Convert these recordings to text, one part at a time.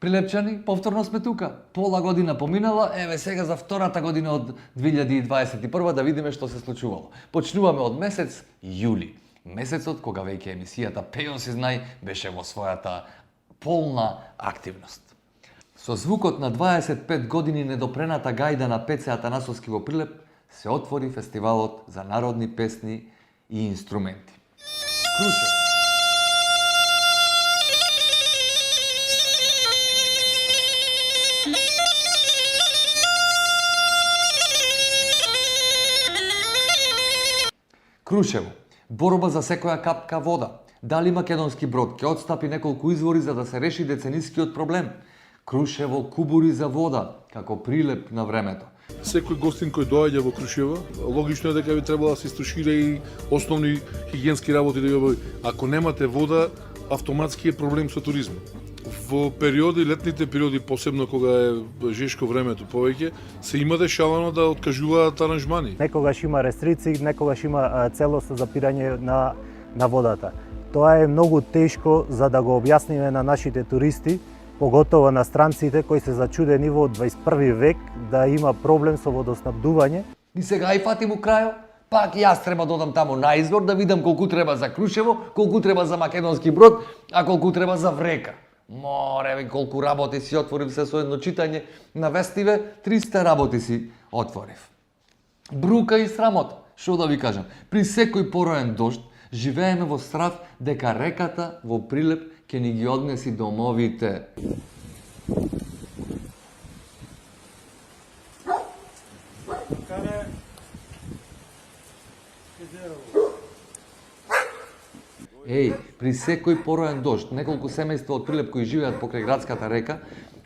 Прилепчани, повторно сме тука. Пола година поминала, еве сега за втората година од 2021 да видиме што се случувало. Почнуваме од месец јули. Месецот кога веќе емисијата Пејо си знај беше во својата полна активност. Со звукот на 25 години недопрената гајда на Пеце Атанасовски во Прилеп се отвори фестивалот за народни песни и инструменти. Крушево. Крушево. Борба за секоја капка вода. Дали македонски брод ќе отстапи неколку извори за да се реши деценискиот проблем? Крушево кубури за вода, како Прилеп на времето. Секој гостин кој доаѓа во Крушево, логично е дека би требало да се истушира и основни хигиенски работи да ги обави. Ако немате вода, автоматски е проблем со туризмот. Во периоди, летните периоди, посебно кога е жешко времето повеќе, се има дешавано да откажуваат аранжмани. Некогаш има рестрикции, некогаш има целосно запирање на водата. Тоа е многу тешко за да го објасниме на нашите туристи, поготово на странците кои се зачудени во 21 век да има проблем со водоснабдување. И сега и фати му крајо, пак јас треба да одам таму на извор да видам колку треба за Крушево, колку треба за македонски брод, а колку треба за Врека. Море, колку работи си отворив се со едно читање на вестиве, 300 работи си отворив. Брука и срамота, што да ви кажам, при секој пороен дожд живееме во страв дека реката во Прилеп ќе ни ги однеси домовите. Еј, при секој пороен дожд, неколку семејства од Прилеп кои живеат покрај градската река,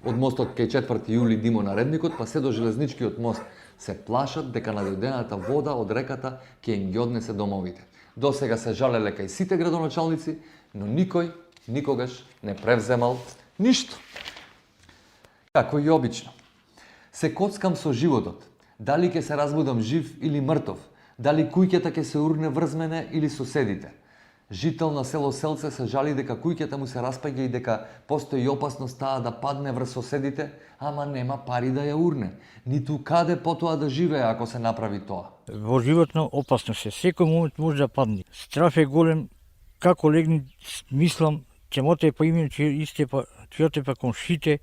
од мостот кај 4 јули Димо наредникот, па се до железничкиот мост, се плашат дека надојдената вода од реката ќе им ги однесе домовите. До сега се жалеле кај сите градоначалници, но никој никогаш не превземал ништо. Како и обично. Се коцкам со животот. Дали ќе се разбудам жив или мртов? Дали куќата ќе се урне врз мене или соседите? Жител на село Селце се жали дека куќата му се распаѓа и дека постои опасност таа да падне врз соседите, ама нема пари да ја урне. Ниту каде потоа да живее ако се направи тоа. Во животно опасно се, секој момент може да падне. Страф е голем, како легни, мислам, ќе моте по име, ќе отепа комшите.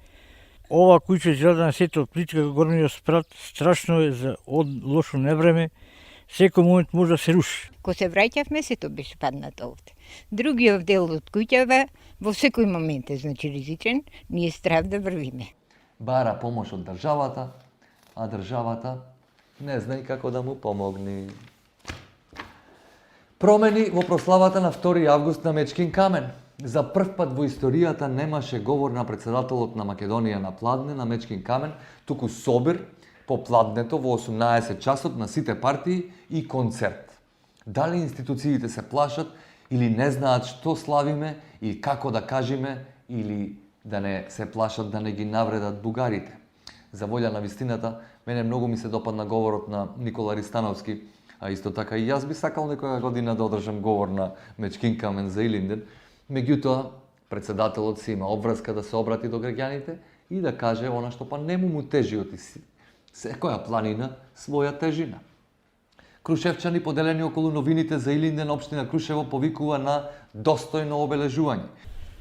Ова куќе изгледа на сето плитка горниот спрат, страшно е за лошо невреме. Секој момент може да се руши. Ко се враќавме, сето беше паднато овде. Другиот дел од куќава во секој момент е ризичен, ние страв да врвиме. Бара помош од државата, а државата не знај како да му помогни. Промени во прославата на 2 август на Мечкин камен. За прв пат во историјата немаше говор на председателот на Македонија на Пладне на Мечкин камен, туку собир по Пладнето во 18 часот на сите партии и концерт. Дали институциите се плашат или не знаат што славиме и како да кажеме или да не се плашат да не ги навредат бугарите. За волја на вистината, мене многу ми се допадна говорот на Никола Ристановски, а исто така и јас би сакал некоја година да одржам говор на Мечкин камен за Илинден. Меѓутоа, председателот си има обврска да се обрати до граѓаните и да каже она што па нему му тежи од секоја планина своја тежина. Крушевчани поделени околу новините за Илинден, општина Крушево повикува на достојно обележување.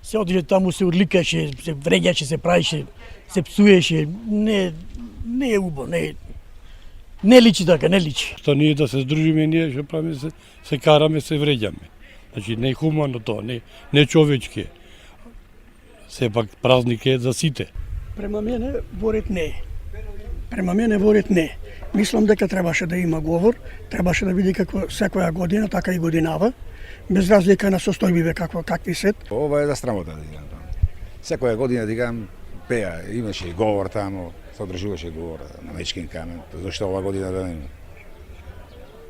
Се одише таму, се урликаше, се вреѓаше, се правише, се псуеше, не е убаво, не личи така, не личи. Што ние да се здружиме, ние што правиме, се караме, се вреѓаме. Значи, не хумано тоа, не човечки. Сепак празник е за сите. Према мене ворет не е. Према мене ворет не е. Мислам дека требаше да има говор, требаше да биде како секоја година, така и годинава, без разлика на состојбиве какви сет. Ова е да срамота да дигам тоа. Секоја година дигам пеа, имаше и говор таму, се одржуваше говор на Мечкин камен, зашто ова година да нема.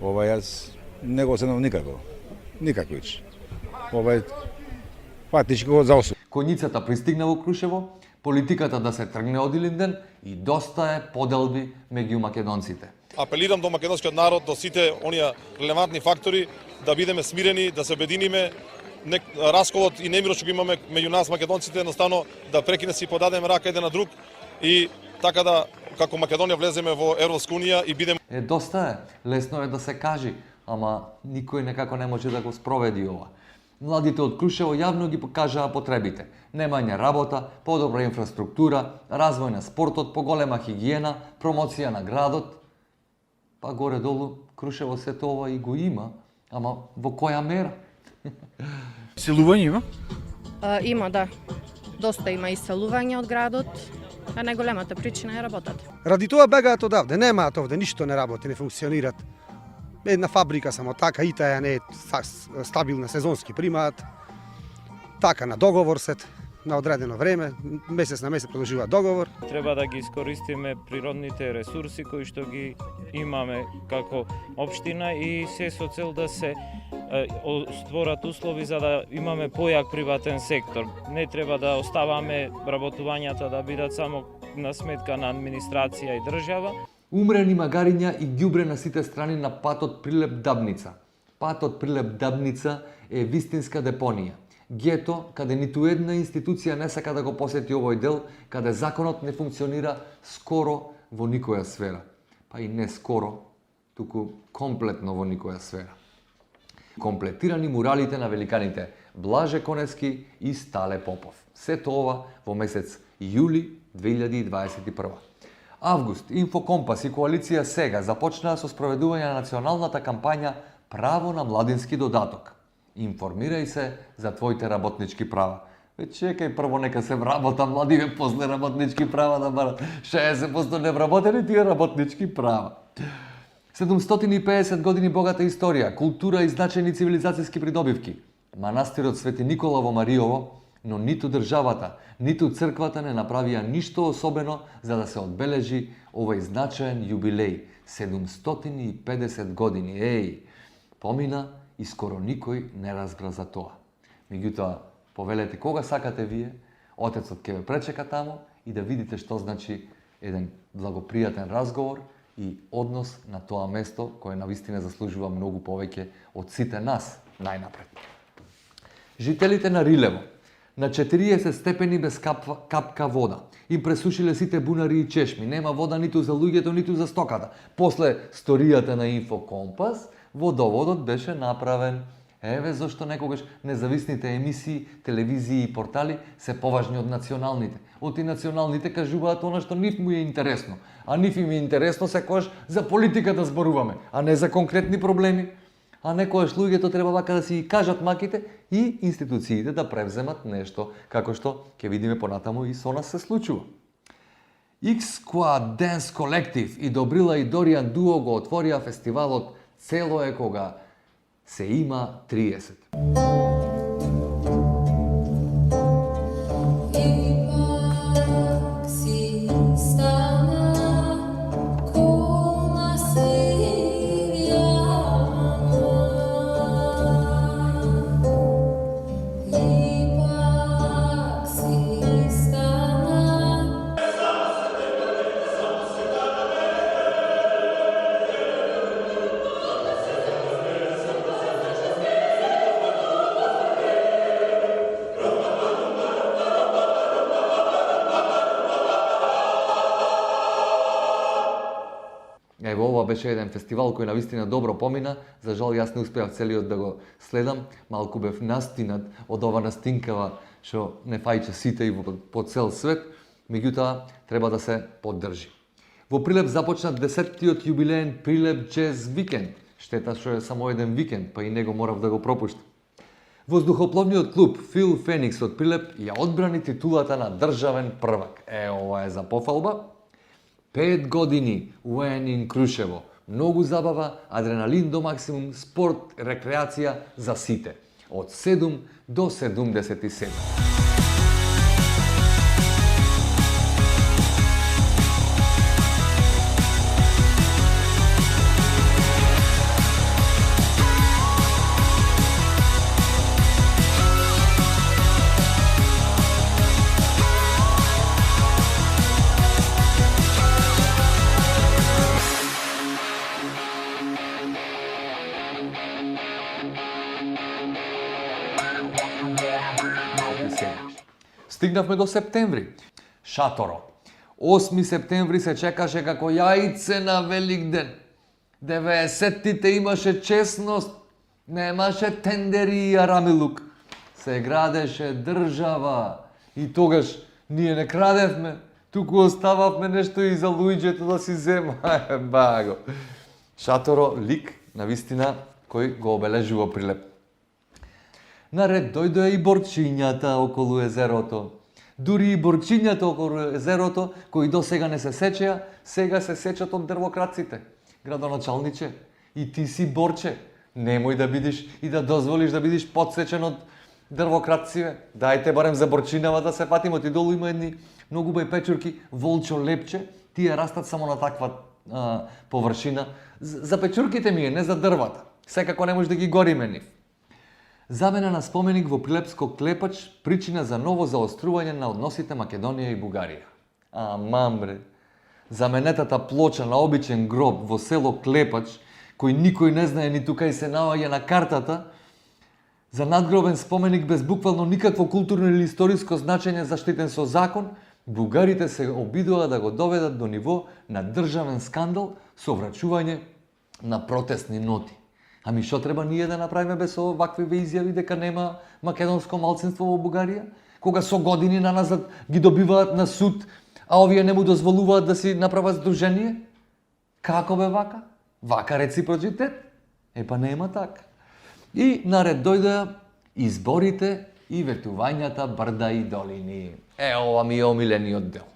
Ова јас не го оценувам никако. Никако ич. Ова е фатичко за осуд. Коњицата пристигна во Крушево, политиката да се тргне од Илинден и доста е поделби меѓу македонците. Апелирам до македонскиот народ, до сите оние релевантни фактори да бидеме смирени, да се обединиме расколот и немирот што го имаме меѓу нас македонците, едноставно да прекине си подадеме рака еден на друг и така да како Македонија влеземе во Европска унија и бидеме Доста е, лесно е да се кажи, ама никој некако не може да го спроведи ова. Младите од Крушево јавно ги покажаа потребите. Немање работа, подобра инфраструктура, развој на спортот, поголема хигиена, промоција на градот. Па горе-долу Крушево сето ова и го има, ама во која мера? Селување има? Има, да. Доста има иселување од градот, а најголемата причина е работата. Ради тоа бегаат одавде, немаат овде, ништо не работи, не функционират. Една фабрика само така, и таа не е стабилна, сезонски примаат. Така на договор сет, на одредено време, месец на месец продолжува договор. Треба да ги искористиме природните ресурси кои што ги имаме како општина и се со цел да се створат услови за да имаме појак приватен сектор. Не треба да оставаме работувањата да бидат само на сметка на администрација и држава. Умрени магариња и ѓубре на сите страни на патот Прилеп-Дабница. Патот Прилеп-Дабница е вистинска депонија. Гето, каде ниту една институција не сака да го посети овој дел, каде законот не функционира скоро во никоја сфера. Па и не скоро, туку комплетно во никоја сфера. Комплетирани муралите на великаните Блаже Конески и Стале Попов. Сето ова во месец јули 2021. Август, Инфокомпас и Коалиција Сега започнаа со спроведување на националната кампања Право на младински додаток. Информирај се за твоите работнички права. Чекај, прво нека се вработа младиве, после работнички права да барат 60% невработени тие работнички права. 750 години богата историја, култура и значајни цивилизацијски придобивки. Манастирот Свети Никола во Мариово, но ниту државата, ниту црквата не направија ништо особено за да се одбележи овој значаен јубилеј. 750 години, помина и скоро никој не разбра за тоа. Меѓутоа, повелете кога сакате вие, отецот ќе ве пречека таму и да видите што значи еден благопријатен разговор и однос на тоа место кое навистина заслужува многу повеќе од сите нас најнапред. Жителите на Рилево на 40 степени без капка вода. Им пресушиле сите бунари и чешми. Нема вода ниту за луѓето, ниту за стоката. После сторијата на Инфокомпас, водоводот беше направен. Еве зашто некогаш независните емисии, телевизии и портали се поважни од националните. Од и националните кажуваат она што нив му е интересно. А нив им е интересно секогаш за политика да зборуваме, а не за конкретни проблеми. А некојаш луѓето треба вака да си кажат маките и институциите да превземат нешто, како што ќе видиме понатаму и со нас се случува. X-Squad Dance Collective и Добрила и Доријан Дуо го отворија фестивалот Цело е кога се има 30. Ево, ова беше еден фестивал кој навистина добро помина. За жал, јас не успеав целиот да го следам. Малку бев настинат од ова настинкава што не фајче сите и по цел свет. Меѓутоа, треба да се поддржи. Во Прилеп започна 10-тиот јубилеен Прилеп Джез Викенд. Штета што е само еден викенд, па и него морав да го пропуштам. Воздухопловниот клуб Фил Феникс од Прилеп ја одбрани титулата на државен првак. Ова е за пофалба. 5 години УН Крушево. Многу забава, адреналин до максимум, спорт, рекреација за сите. Од 7 до 77. децени. Стигнавме до септември. Шаторо. 8 септември се чекаше како јајце на Великден. 90-тите имаше честност, немаше тендери и арамилук. Се градеше држава и тогаш ние не крадевме, туку остававме нешто и за луѓето да си зема. Баго. Шаторо, лик, навистина, кој го обележува Прилеп. Наред дојдоа и борчињата околу езерото. Дури и борчињата околу езерото, кои до сега не се сечеа, сега се сечат од дрвокраците. Градоначалниче, и ти си борче. Немој да бидиш и да дозволиш да бидиш подсечен од дрвокрациве. Дајте барем за борчинава да се патимо. Ти долу има едни многу бај печурки, волчо лепче, тие растат само на таква површина. За печурките ми е, не за дрвата. Секако не може да ги гориме нив. Замена на споменик во Прилепско клепач, причина за ново заострување на односите Македонија и Бугарија. Аман бре. Заменетата плоча на обичен гроб во село Клепач, кој никој не знае ни тука и се наоѓа на картата, за надгробен споменик без буквално никакво културно или историско значење заштитен со закон, бугарите се обидува да го доведат до ниво на државен скандал со врачување на протестни ноти. Ами што треба ние да направиме без овакви изјави дека нема македонско малцинство во Бугарија? Кога со години наназад ги добиваат на суд, а овие не му дозволуваат да си направат здружение? Како бе вака? Вака реципрочитет? Епа нема така. И наред дојдоа изборите и ветувањата брда и долини. Ова ми е омилениот дел.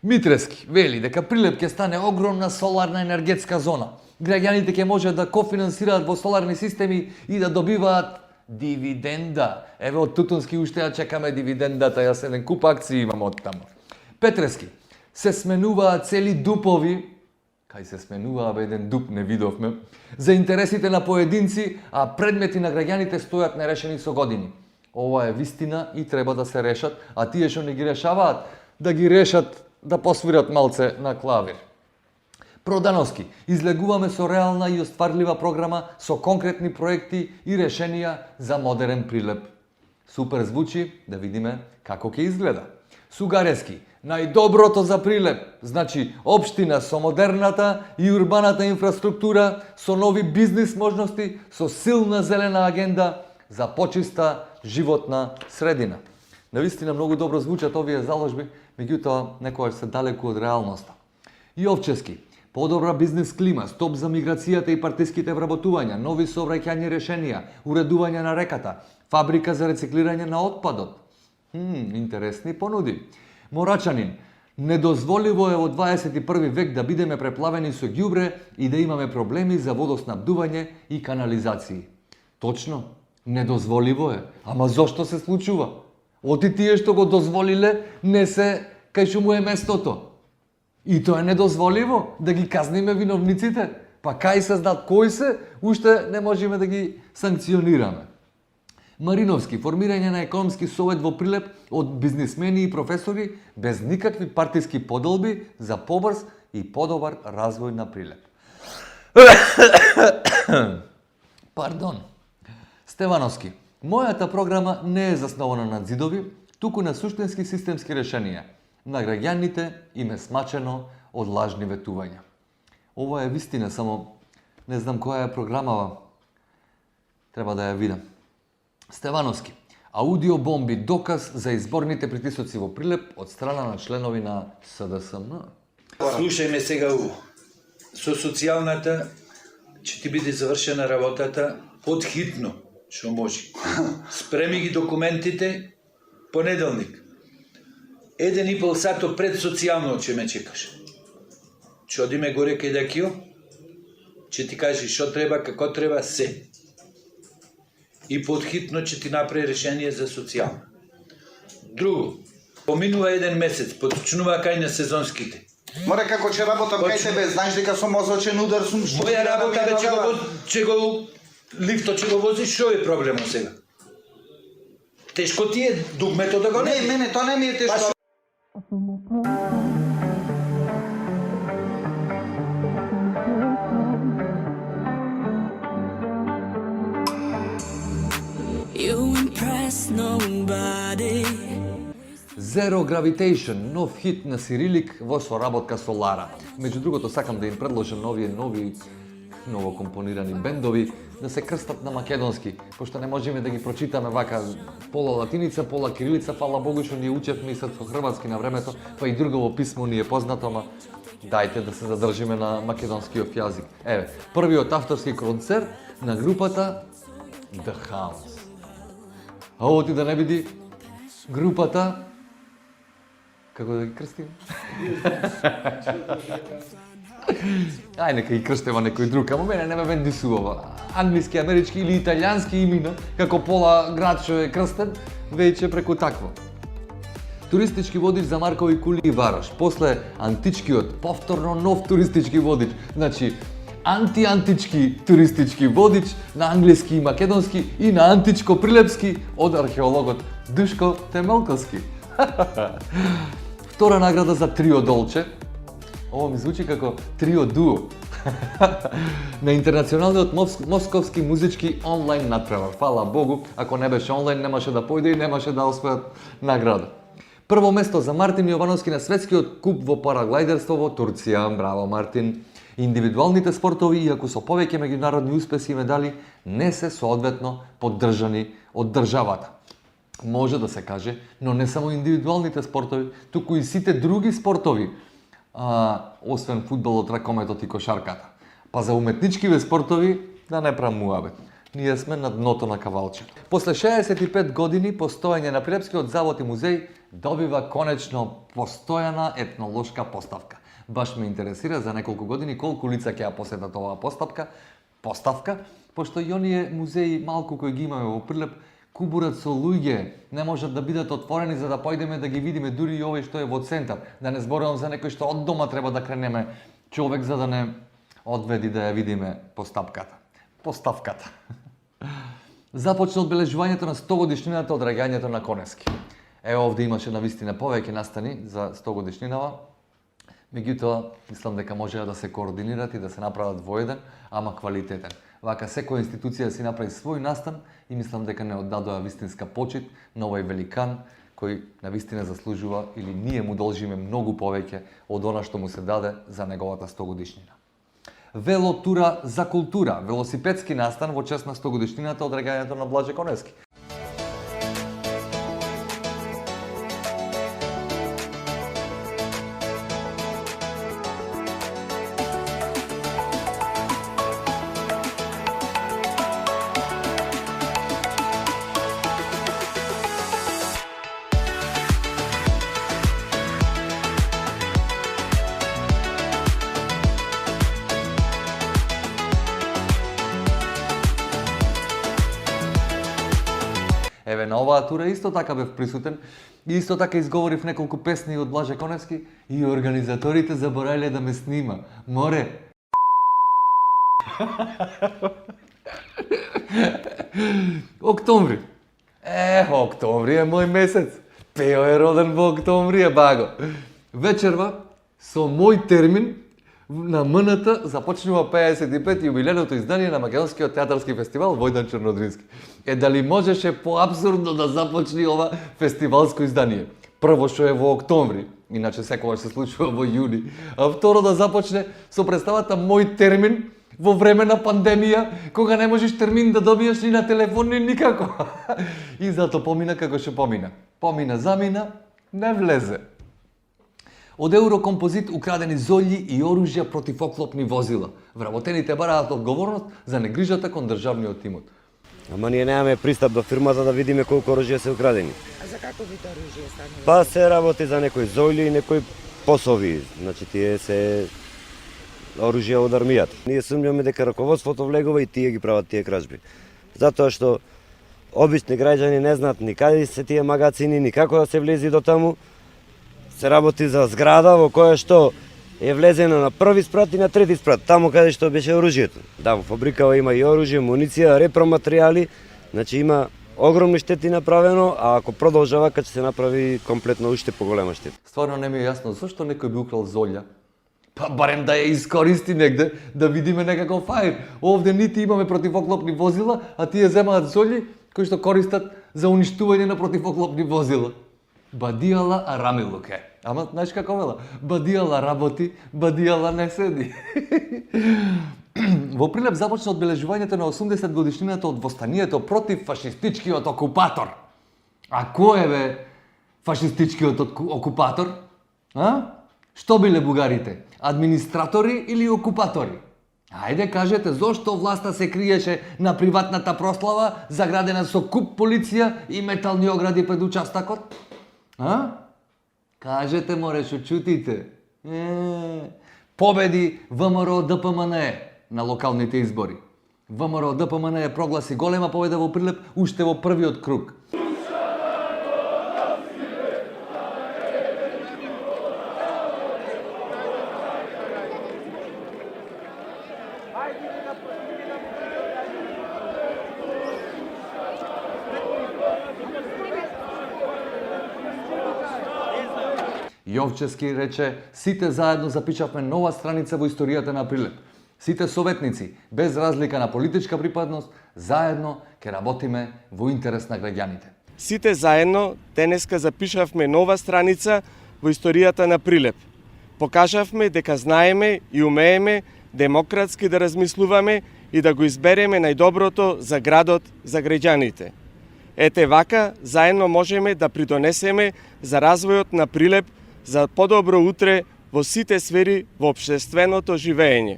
Митрески вели дека Прилеп ќе стане огромна соларна енергетска зона. Граѓаните ќе можат да кофинансираат во соларни системи и да добиваат дивиденда. Еве од Тутунски уште ја чекаме дивидендата, јас еден куп акции имам од таму. Петрески, се сменуваат цели дупови, кај се сменуваа бе еден дуп не видовме, за интересите на поединци, а предмети на граѓаните стојат нерешени со години. Ова е вистина и треба да се решат, а тие што не ги решаваат, да ги решат да посвират малце на клавир. Продановски, излегуваме со реална и остварлива програма со конкретни проекти и решенија за модерен Прилеп. Супер звучи, да видиме како ќе изгледа. Сугарески, најдоброто за Прилеп, значи општина со модерната и урбаната инфраструктура, со нови бизнис можности, со силна зелена агенда за почиста животна средина. Навистина многу добро звучат овие заложби, меѓутоа некојаш се далеку од реалноста. Јовчески, подобра бизнес клима, стоп за миграцијата и партиските вработувања, нови сообраќајни решенија, уредување на реката, фабрика за рециклирање на отпадот. Интересни понуди. Морачанин, недозволиво е во 21 век да бидеме преплавени со ѓубре и да имаме проблеми за водоснабдување и канализации. Точно, недозволиво е. Ама зошто се случува? Оти тие што го дозволиле не се кај што му е местото. И тоа е недозволиво да ги казниме виновниците. Па кај се знаат кои се, уште не можеме да ги санкционираме. Мариновски, формирање на економски совет во Прилеп од бизнисмени и професори без никакви партиски поделби за побрз и подобар развој на Прилеп. Пардон. Стевановски, мојата програма не е заснована на зидови, туку на суштински системски решенија. На граѓаните им е смачено од лажни ветувања. Ова е вистина, само не знам која е програмава. Треба да ја видам. Стевановски, аудиобомби доказ за изборните притисоци во Прилеп од страна на членови на СДСМ. Слушајме сега ово. Со социјалната ќе ти биде завршена работата подхитно, што може. Спреми ги документите понеделник. 1,5 сато пред социјално ќе ме чекаш. Ќе одиме горе кај Дакио, ќе ти кажи што треба, како треба, се. И подхитно ќе ти направи решение за социјално. Друго, поминува еден месец, почнува кај на сезонските. Море како ќе работам кај тебе, знаеш дека сум мозочен удар сум. Моја работа бе ќе го лифто ќе го возиш, што е проблемот сега? Тешко ти е дугмето да го не? Не, мене тоа не ми е тешко. You Zero Gravitation, нов хит на Сирилик во соработка со Лара. Меѓу другото, сакам да им предложам нови новокомпонирани бендови да се крстат на македонски, пошто не можеме да ги прочитаме вака пола латиница, пола кирилица, фала Богу што ние учевме и со хрватски на времето, па и другово писмо ни е познато, ама дајте да се задржиме на македонскиот јазик. Еве, првиот авторски концерт на групата The Hounds. А ово ти да не биде групата, како да ги крстим? Ај, нека и крстева некој друг, ама мене не ме бендисува. Англиски, амерички или италијански имена, како пола град што е крстен, веќе преку такво. Туристички водич за Маркови кули и Вараш. После античкиот, повторно нов туристички водич. Значи, антички туристички водич на англиски и македонски и на античко-прилепски од археологот Душко Темелковски. Втора награда за Трио Долче. Ово ми звучи како Трио Дуо. На интернационалниот московски музички онлайн надпревар. Фала Богу, ако не беше онлайн немаше да појде и немаше да освојат награда. Прво место за Мартин Јовановски на светскиот куп во параглайдерство во Турција. Браво, Мартин! Индивидуалните спортови, иако со повеќе меѓународни успеси и медали, не се соодветно поддржани од државата. Може да се каже, но не само индивидуалните спортови, туку и сите други спортови, освен фудбалот, ракометот и кошарката. Па за уметничкиве спортови да не прамуваме. Ние сме на дното на кавалчето. После 65 години постоење на Прилепскиот завод и музеј добива конечно постојана етнолошка поставка. Баш ме интересира за неколку години колку лица ќе ја посетат оваа поставка, пошто и оние музеи малку кои ги имаме во Прилеп кубурат со луѓе, не можат да бидат отворени за да појдеме да ги видиме дури и овој што е во центар. Да не зборувам за некој што од дома треба да кренеме човек за да не одведи да ја видиме поставката. Започна одбележувањето на 100 годишнината од раѓањето на Конески. Овде имаше навистина повеќе настани за 100 годишнинава. Меѓутоа, мислам дека можеа да се координират и да се направат во еден, ама квалитетен. Вака секоја институција си направи свој настан и мислам дека не оддадоа вистинска почит на овој великан кој навистина заслужува или ние му должиме многу повеќе од она што му се даде за неговата 100 годишнина. Велотура за култура, велосипедски настан во чест на 100 годишнината од раѓањето на Блаже Конески. Еве, на оваа тура исто така бев присутен и исто така изговорив неколку песни од Блаже Коневски и организаторите заборавиле да ме снима. Море! Октомври. Октомври е мој месец. Пео е роден во октомври, баго. Вечерва, со мој термин, на МНТ започнува 55 јубиленото издание на Македонскиот театарски фестивал Војдан Чернодрински. Дали можеше поабсурдно да започне ова фестивалско издание? Прво што е во октомври, иначе секогаш се случува во јуни, а второ да започне со представата Мој термин во време на пандемија, кога не можеш термин да добиеш ни на телефон, ни никако. И зато помина како што помина. Помина, замина, не влезе. Од Еврокомпозит украдени золји и оружја против оклопни возила. Вработените бараат одговорност за негрижата кон државниот имот. Ама ние немаме пристап до фирмата да видиме колку оружје се украдени. А за како вид оружје станува? Па се работи за некои золји и некои посови. Значи тие се оружја од армијата. Ние сумњаме дека раководството влегува и тие ги прават тие кражби. Затоа што обични граѓани не знаат ни каде се тие магацини, ни како да се влези до таму. Се работи за зграда во која што е влезена на први спрат и на трети спрат, таму каде што беше оружјето. Да, во фабрикава има и оружје, муниција, репроматеријали, значи има огромни штети направено, а ако продолжава ќе се направи комплетно уште поголема штета. Стварно не ми е јасно зошто некој би украл золја. Па барем да ја искористи негде, да видиме некаков фајр. Овде нити имаме противоклопни возила, а тие земаат золји кои што користат за уништување на противоклопни возила. Бадијала Арамилуке. Ама знаеш како вела? Бадијала работи, Бадијала не седи. Во Прилеп започна одбележувањето на 80 годишнината од востанието против фашистичкиот окупатор. А кој е бе фашистичкиот окупатор? А? Што биле бугарите? Администратори или окупатори? Ајде кажете зошто власта се криеше на приватната прослава заградена со куп полиција и метални огради пред участакот? А? Кажете море шо чутите. Победи ВМРО ДПМН на локалните избори. ВМРО ДПМН прогласи голема победа во Прилеп уште во првиот круг. Јовчевски рече, сите заедно запишавме нова страница во историјата на Прилеп. Сите советници, без разлика на политичка припадност, заедно ќе работиме во интерес на граѓаните. Сите заедно денеска запишавме нова страница во историјата на Прилеп. Покажавме дека знаеме и умееме демократски да размислуваме и да го избереме најдоброто за градот, за граѓаните. Ете вака, заедно можеме да придонесеме за развојот на Прилеп, за подобро утре во сите сфери во општественото живење.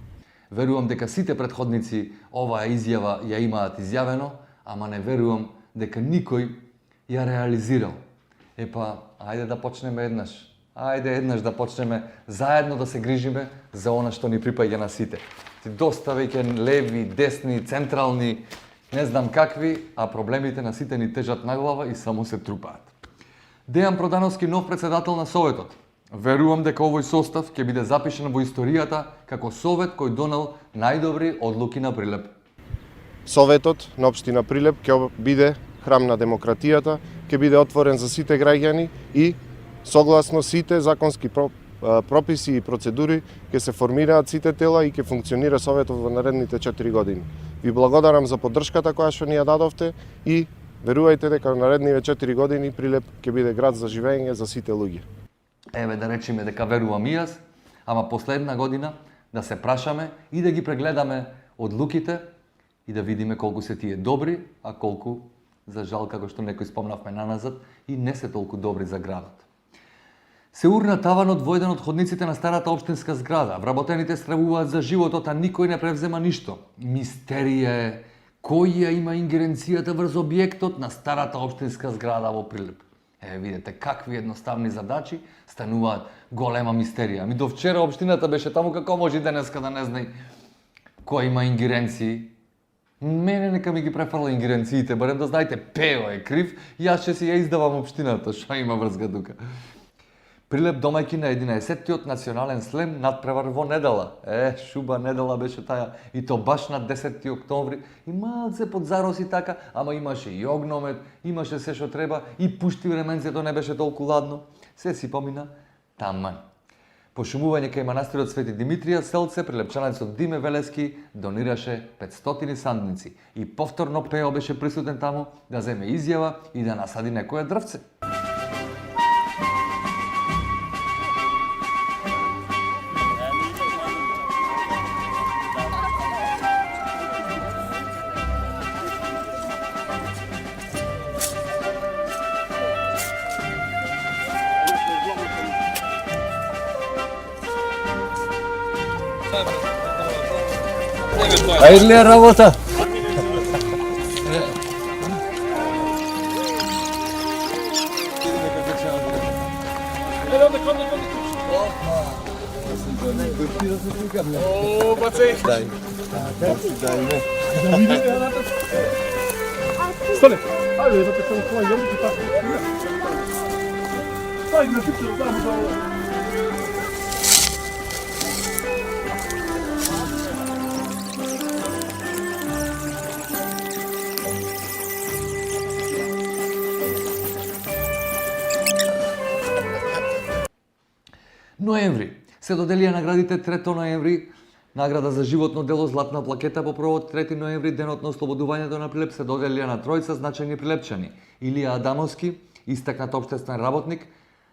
Верувам дека сите претходници оваа изјава ја имаат изјавено, ама не верувам дека никој ја реализирал. Ајде да почнеме еднаш. Ајде еднаш да почнеме заедно да се грижиме за она што ни припаѓа на сите. Доста веќе леви, десни, централни, не знам какви, а проблемите на сите ни тежат на глава и само се трупаат. Дејан Продановски, нов председател на Советот. Верувам дека овој состав ќе биде запишен во историјата како Совет кој донел најдобри одлуки на Прилеп. Советот на општина Прилеп ќе биде храм на демократијата, ќе биде отворен за сите граѓани и согласно сите законски прописи и процедури ќе се формираат сите тела и ќе функционира Советот во наредните 4 години. Ви благодарам за поддршката која што ни ја дадовте и верувајте дека во наредните 4 години Прилеп ќе биде град за живење за сите луѓе. Еве да речеме дека верувам и јас, ама последна година да се прашаме и да ги прегледаме одлуките и да видиме колку се тие добри, а колку, за жал, како што некој спомнавме наназад, и не се толку добри за градот. Се урна таванот во еден од ходниците на старата општинска зграда. Вработените стравуваат за животот, а никој не превзема ништо. Мистерија е кој ја има ингеренцијата врз објектот на старата општинска зграда во Прилеп. Видете какви едноставни задачи стануваат голема мистерија. До вчера општината беше таму, како може денеска да не знае кој има ингеренции. Мене нека ми ги префрла ингеренциите, барем да знаете, Пео е крив, јас ќе си ја издавам општината, што има врзга тука. Прилеп домајки на 11-тиот национален слем надпревар во недела. Шуба недела беше таја, и то баш на 10 октомври. И малце под зароси така, ама имаше и огномет, имаше се што треба, и пушти временцето не беше толку ладно. Се си помина таман. По шумување кај манастирот Свети Димитрија Селце, прилепчанецот Диме Велески донираше 500 сандници. И повторно Пео беше присутен таму да земе изјава и да насади некое дрвце. Ајде ли работа? О, бацај! Дай. Стане! Ајде, да те само хвајам и така. Ајде, да ти се знам за ова. Ноември. Се доделија наградите 3 ноември Награда за животно дело златна плакета по првот 3 ноември, денот на ослободувањето на Прилеп, се доделија на тројца значајни прилепчани. Илија Адамовски, истакнат општествен работник,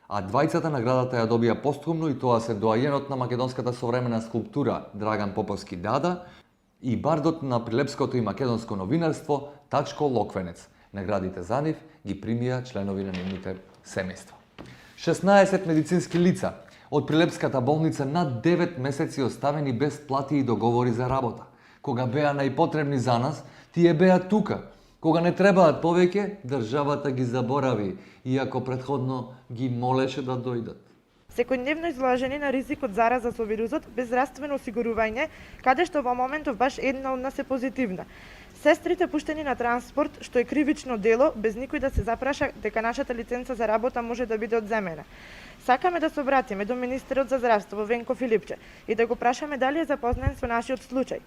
а двајцата наградата ја добија постхумно и тоа се доајенот на македонската современа скулптура Драган Поповски Дада и бардот на прилепското и македонско новинарство Тачко Локвенец. Наградите за нив ги примија членови на нивните семејства. 16 медицински лица од Прилепската болница над 9 месеци оставени без плати и договори за работа. Кога беа најпотребни за нас, тие беа тука. Кога не требаат повеќе, државата ги заборави, иако претходно ги молеше да дојдат. Секојдневно изложени на ризик од зараза со вирусот без здравствено осигурување, каде што во моментов баш една од нас е позитивна. Сестрите пуштени на транспорт, што е кривично дело, без никој да се запраша дека нашата лиценца за работа може да биде одземена. Сакаме да се обратиме до министерот за здравство Венко Филипче и да го прашаме дали е запознаен со нашиот случај.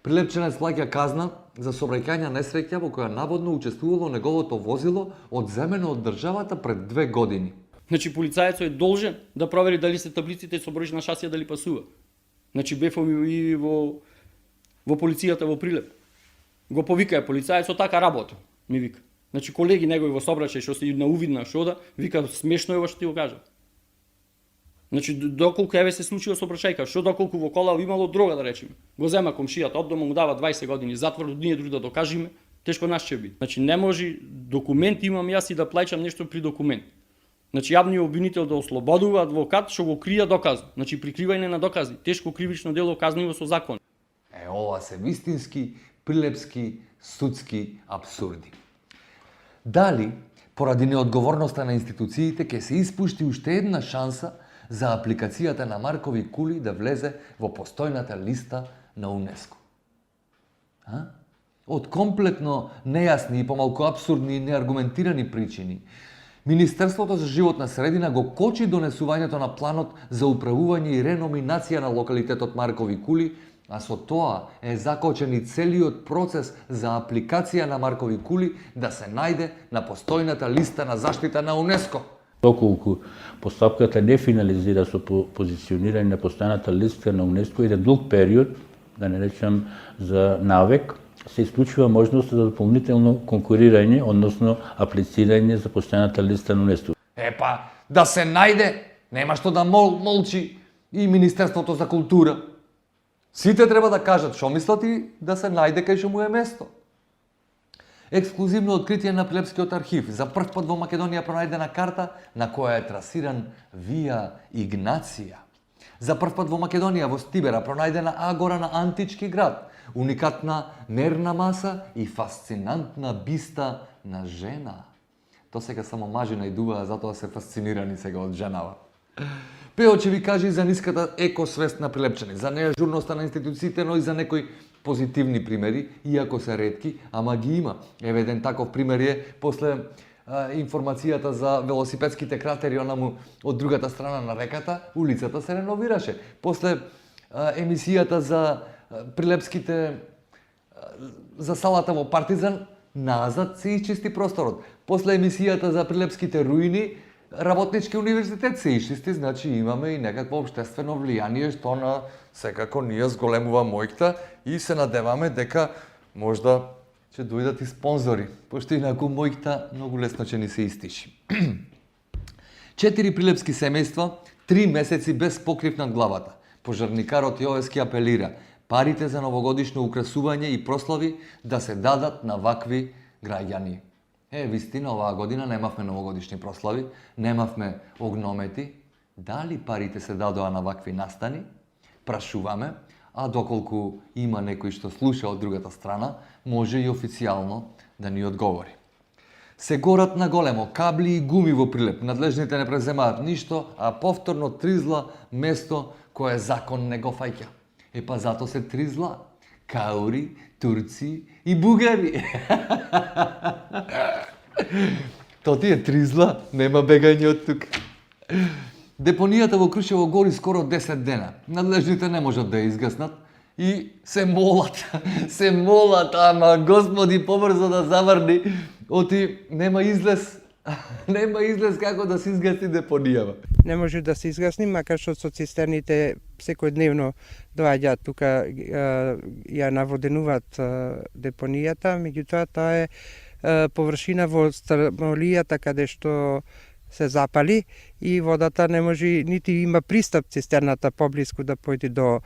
Прилепченец плаќа казна за сообраќајна несреќа во која наводно учествувало неговото возило одземено од државата пред 2 години. Значи полицајецот е должен да провери дали се таблиците со број на шасија дали пасува. Значи бефом и во полицијата во Прилеп. Го повикаја полицајецот, така работа, ми вика. Значи колеги негови во сообраќај што се на увидна шода, вика смешно е ова што ти го кажа. Значи доколку еве се случило сообраќајка, што доколку во кола имало дрога да речеме. Го зема комшијата, од дома му дава 20 години затвор, ние други да докажеме, тешко нас ќе биде. Значи не може документ имам јас и да плаќам нешто при документ. Значи јавниот обвинител да ослободува адвокат што го крија докази. Значи прикривање на докази, тешко кривично дело казниво со закон. Ова се вистински прилепски судски абсурди. Дали поради неодговорноста на институциите ќе се испушти уште една шанса за апликацијата на Маркови кули да влезе во постојната листа на УНЕСКО? Од комплетно нејасни и помалку абсурдни и неаргументирани причини, Министерството за животна средина го кочи донесувањето на планот за управување и реноминација на локалитетот Маркови кули, а со тоа е закочен и целиот процес за апликација на Маркови кули да се најде на постојната листа на заштита на УНЕСКО. Доколку постапката не финализира со позиционирање на постојната листа на УНЕСКО еден долг период, да не речам за навек, се исклучува можност за дополнително конкурирање, односно аплицирање за постојната листа на УНЕСКО. Да се најде, нема што да молчи и Министерството за култура. Сите треба да кажат што мислат и да се најде кај што му е место. Ексклузивно откритие на Прилепскиот архив. За прв пат во Македонија пронајдена карта на која е трасиран Вија Игнација. За прв пат во Македонија во Стибера пронајдена агора на антички град. Уникатна мерна маса и фасцинантна биста на жена. То сега само мажи најдуваа, затоа се фасцинирани сега од женава. Пео ќе ви каже и за ниската екосвест на прилепчани, за неажурноста на институциите, но и за некои позитивни примери, иако се ретки, ама ги има. Еве еден таков пример е после информацијата за велосипедските кратери онаму од другата страна на реката, улицата се реновираше. После емисијата за прилепските за салата во Партизан, назад се исчисти просторот. После емисијата за прилепските руини, Работнички универзитет се исчисти, значи имаме и некакво општествено влијание што на секако ние зголемува мојкта и се надеваме дека можда ќе дојдат и спонзори, пошто инаку мојкта многу лесно ќе ни се истиши. 4 прилепски семејства, 3 месеци без покрив над главата. Пожарникарот Јовески апелира парите за новогодишно украсување и прослави да се дадат на вакви граѓани. Вистина, оваа година немавме новогодишни прослави, немавме огномети. Дали парите се дадоа на вакви настани? Прашуваме, а доколку има некој што слуша од другата страна, може и официјално да ни одговори. Се горат на големо кабли и гуми во Прилеп. Надлежните не преземаат ништо, а повторно тризла место кое закон не го фаќа. Зато се тризла. Каури, турци и бугари. То ти е тризла, нема бегање од тук. Депонијата во Крушево гори скоро 10 дена. Надлежните не можат да ја изгаснат и се молат, ама господи побрзо да заврни, оти нема излез Нема излез како да се изгасни депонијава. Не може да се изгасни, макар што со цистерните секојдневно доаѓаат тука, ја наводенуваат депонијата, меѓутоа тоа е површина во Стамолијата каде што се запали и водата не може, нити има пристап цистерната поблиску да појде до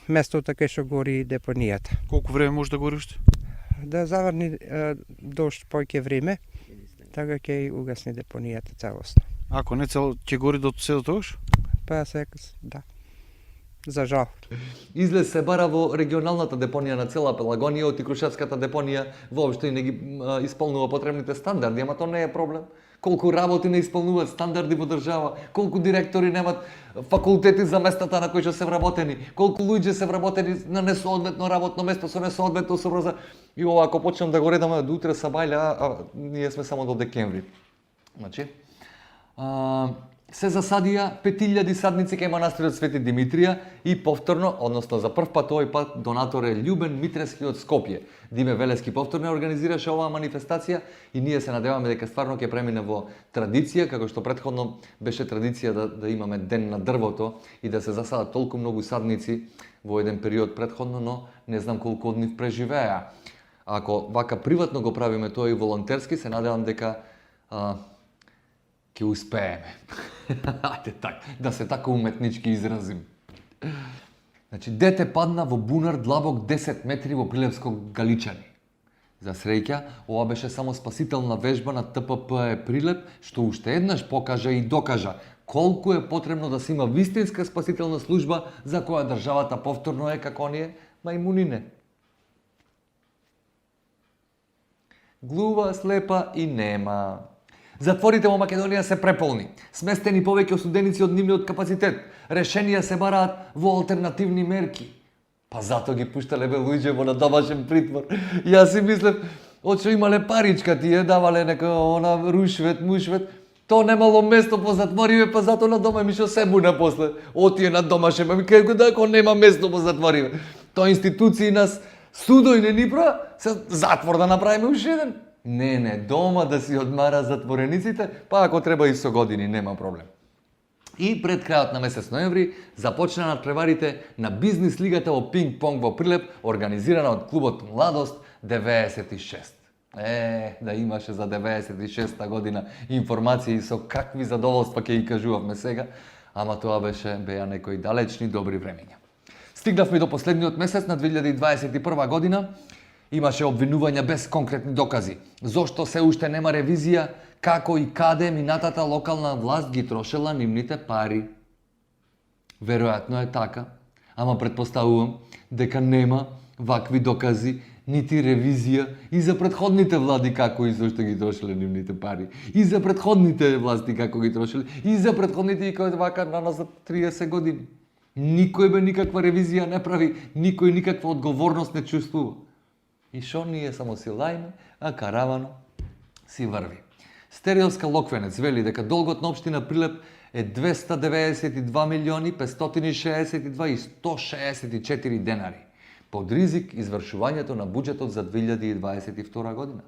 местото кај што гори депонијата. Колку време може да гори уште? Да заврни дожд поќе време, така ќе угасни депонијата целосно. Ако не цел ќе гори до се до тогаш? Па да. За жал. Излез се бара во регионалната депонија на цела Пелагонија, оти Крушевската депонија воопшто и не ги исполнува потребните стандарди, ама тоа не е проблем. Колку работи не исполнуваат стандарди во држава, колку директори немат факултети за местата на кои што се вработени, колку луѓе се вработени на несоодветно работно место со несоодветно собраза. И ова ако почнем да го редаме до утре сабајле, а ние сме само до декември. Значи, се засадија 5000 садници кај манастирот Свети Димитрија и повторно, односно за прв пат овој пат донатор е Љубен Митрески од Скопје. Диме Велески повторно организираше оваа манифестација и ние се надеваме дека стварно ќе премине во традиција, како што претходно беше традиција да имаме ден на дрвото и да се засадат толку многу садници во еден период претходно, но не знам колку од нив преживеа. Ако вака приватно го правиме тоа и волонтерски, се надевам дека ќе успееме. Ајде так, да се така уметнички изразим. Значи, дете падна во бунар длабок 10 метри во Прилепско Галичани. За среќа, ова беше само спасителна вежба на ТПП Прилеп, што уште еднаш покажа и докажа колку е потребно да се има вистинска спасителна служба за која државата повторно е како оние мајмунине. Глува, слепа и нема. Затворите во Македонија се преполни. Сместени повеќе осуденици од нивниот капацитет. Решенија се бараат во алтернативни мерки. Па зато ги пуштале бе луѓе во надомашен притвор. Јас си мислев, очо имале паричка тие, давале нека она рушвет, мушвет. То немало место по затвориве, па зато на дома ми шо се буна после. Отие на домашен, ми како да ако нема место по затвориве. Тоа институции нас судој не ни пра, се затвор да направиме уште еден. Не, дома да си одмара затворениците, па ако треба и со години, нема проблем. И пред крајот на месец ноември започна надпреварите на бизнис лигата во пинг-понг во Прилеп, организирана од клубот Младост 96. Да имаше за 96-та година информации со какви задоволства ќе ги кажувавме сега, ама тоа беа некои далечни добри времења. Стигнавме до последниот месец на 2021 година. Имаше обвинувања без конкретни докази. Зошто се уште нема ревизија, како и каде минатата локална власт ги трошела нивните пари. Веројатно е така, ама предпоставувам дека нема вакви докази, нити ревизија и за претходните влади како и зошто ги трошеле нивните пари. И за претходните власти како ги трошеле, и за претходните и кој вака наназад 30 години. Никој никаква ревизија не прави, никој никаква одговорност не чувствува. И шо ние само си лајме, а каравано си врви. Стериелска Локвенец вели дека долгот на општина Прилеп е 292 милиони 562 и 164 денари. Под ризик извршувањето на буџетот за 2022 година.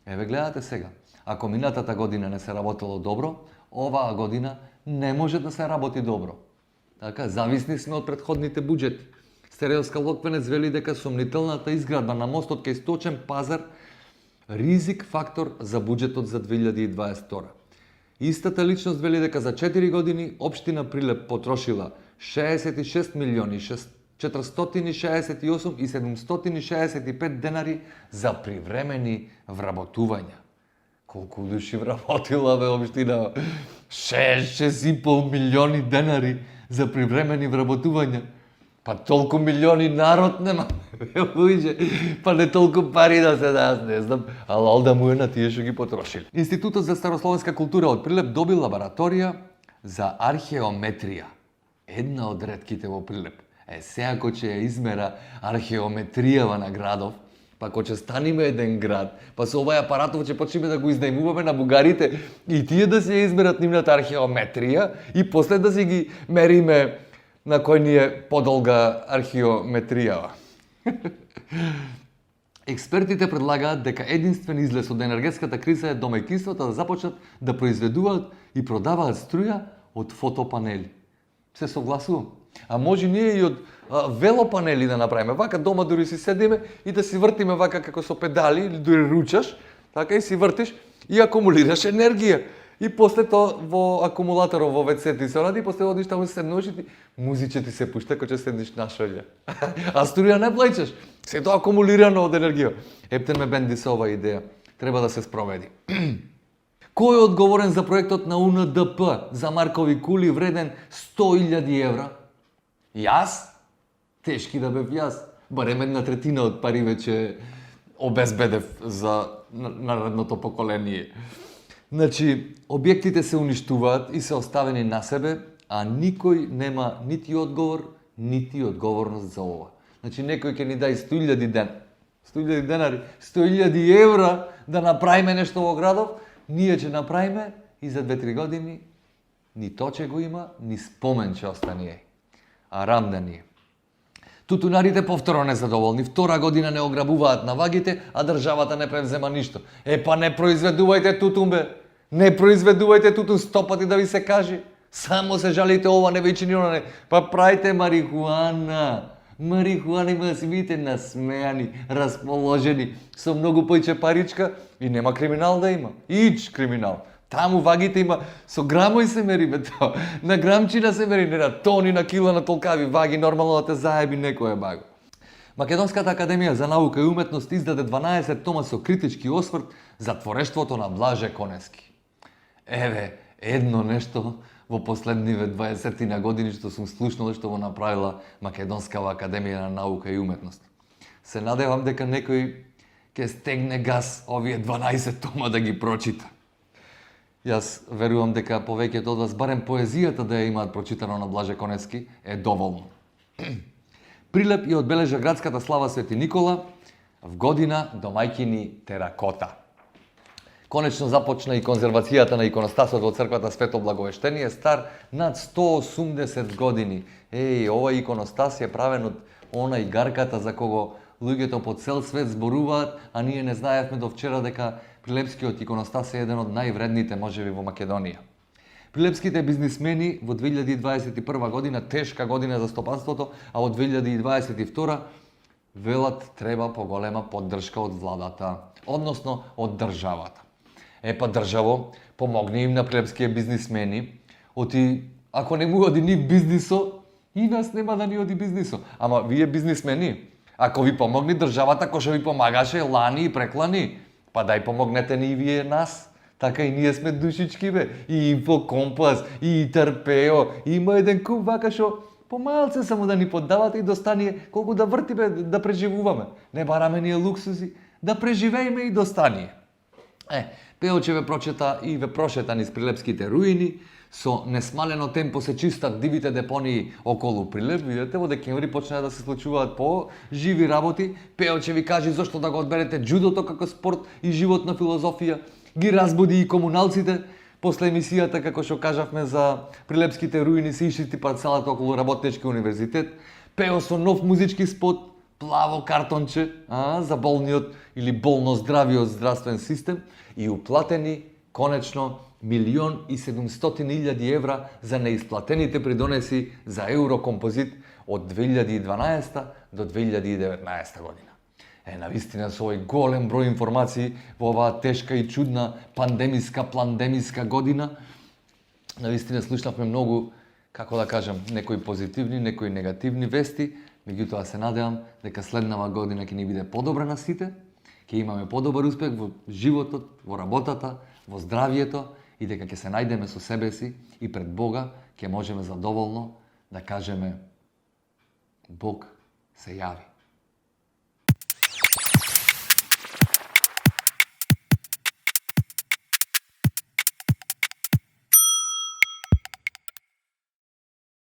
Еве гледате сега, ако минатата година не се работело добро, оваа година не може да се работи добро. Така, зависни сме од претходните буџети. Стериелска Локвенец вели дека сомнителната изградба на мостот кај Сточен пазар ризик фактор за буџетот за 2022. Истата личност вели дека за 4 години општина Прилеп потрошила 66 милиони 468 и 765 денари за привремени вработувања. Колку души вработила бе општина? 6,5 милиони денари за привремени вработувања. Па толку милиони народ нема, луѓе, па не толку пари да се дадат, не знам, алал да му е на тие што ги потрошили. Институтот за старословенска култура од Прилеп добил лабораторија за археометрија. Една од ретките во Прилеп. Сега ако ќе ја измера археометријава на градов, па ако ќе станиме еден град, па со овај апаратов ќе почнеме да го изнајмуваме на бугарите и тие да се ја измерат нивната археометрија и после да си ги мериме на кој ни е подолга археометријава. Експертите предлагаат дека единствен излез од енергетската криза е домаќинствата да започнат да произведуваат и продаваат струја од фотопанели. Се согласувам. А може ние и од велопанели да направиме. Вака дома дури си седиме и да си вртиме вака како со педали или дури ручаш, така и си вртиш и акумулираш енергија. И после тоа во акумулаторот во WC ти се ради, после одиш таму се седнуваш и ти музиче ти се пушта кога ќе седиш на шолја. А струја не плаќаш. Се тоа акумулирано од енергија. Ептен ме бенди со оваа идеја. Треба да се спроведи. Кој е одговорен за проектот на УНДП за маркови кули вреден 100.000 евра? Јас? Тешки да бев јас. Барем 1/3 од пари веќе обезбедев за наредното поколение. Значи, објектите се уништуваат и се оставени на себе, а никој нема нити одговор, нити одговорност за ова. Значи, некој ќе ни дај 100.000 ден, 100.000 денари, 100.000 евра да направиме нешто во градов, ние ќе направиме и за 2-3 години ни то ќе го има, ни спомен ќе остане. А рамда ни е. Тутунарите повторно незадоволни, втора година не ограбуваат на вагите, а државата не превзема ништо. Па не произведувајте тутун бе. Не произведувајте тутун 100 пати да ви се кажи. Само се жалите ова не веќе ни она не. Па правите марихуана. Марихуана има да си видите насмеани, расположени, со многу појче паричка и нема криминал да има. Ич криминал. Таму вагите има со грамој се мери бе тоа. На грамчина се мери, не на тони, на кила, на толкави ваги, нормално да те заеби некој баго. Македонската академија за наука и уметност издаде 12 тома со критички осврт за творештвото на Блаже Конески. Еве, едно нешто во последниве 20 години што сум слушнал што го направила Македонскава академија на наука и уметност. Се надевам дека некој ќе стегне газ овие 12 тома да ги прочита. Јас верувам дека повеќето од вас барем поезијата да ја имаат прочитано на Блаже Конески е доволно. Прилеп ја одбележа градската слава Свети Никола в година домајќини теракота. Конечно започна и конзервацијата на иконостасот во црквата Свето Благовештение, стар над 180 години. Овој иконостас е правен од она игарката за кого луѓето по цел свет зборуваат, а ние не знаевме до вчера дека Прилепскиот иконостас е еден од највредните можеби во Македонија. Прилепските бизнисмени во 2021 година, тешка година за стопанството, а во 2022 велат треба поголема поддршка од владата, односно од државата. Па државо, помогни им на прилепските бизнисмени, ако не му оди ни бизнисо, и нас нема да ни оди бизнисо. Ама вие бизнисмени, ако ви помогни државата, кој што ви помагаше лани и преклани, па дај помогнете ни и вие нас. Така и ние сме душички бе. И Инфокомпас, и Трпео, има еден куп вака шо помалце само да ни поддавате и достание колку да вртиме да преживуваме. Не бараме ние луксузи, да преживееме и достание. Пеоче ве прочета и ве прошета низ прилепските руини, со несмалено темпо се чистат дивите депонии околу Прилеп. Видете, во декември почнаа да се случуваат по живи работи. Пеоче ви кажи зошто да го одберете джудото како спорт и животна филозофија. Ги разбуди и комуналците. После емисијата, како што кажавме за прилепските руини, се ишити парцелата околу Работнички универзитет. Пео со нов музички спот, плаво картонче, за болниот или болно здравиот здравствен систем и уплатени, конечно, 1.700.000 евра за неисплатените придонеси за Еврокомпозит од 2012 до 2019 година. Навистина со овој голем број информации во оваа тешка и чудна пандемиска година, навистина слушнавме многу, како да кажам, некои позитивни, некои негативни вести, меѓутоа се надевам дека следнава година ќе ни биде подобра на сите, ќе имаме подобар успех во животот, во работата, во здравието и дека ќе се најдеме со себе си и пред Бога ќе можеме задоволно да кажеме Бог се јави.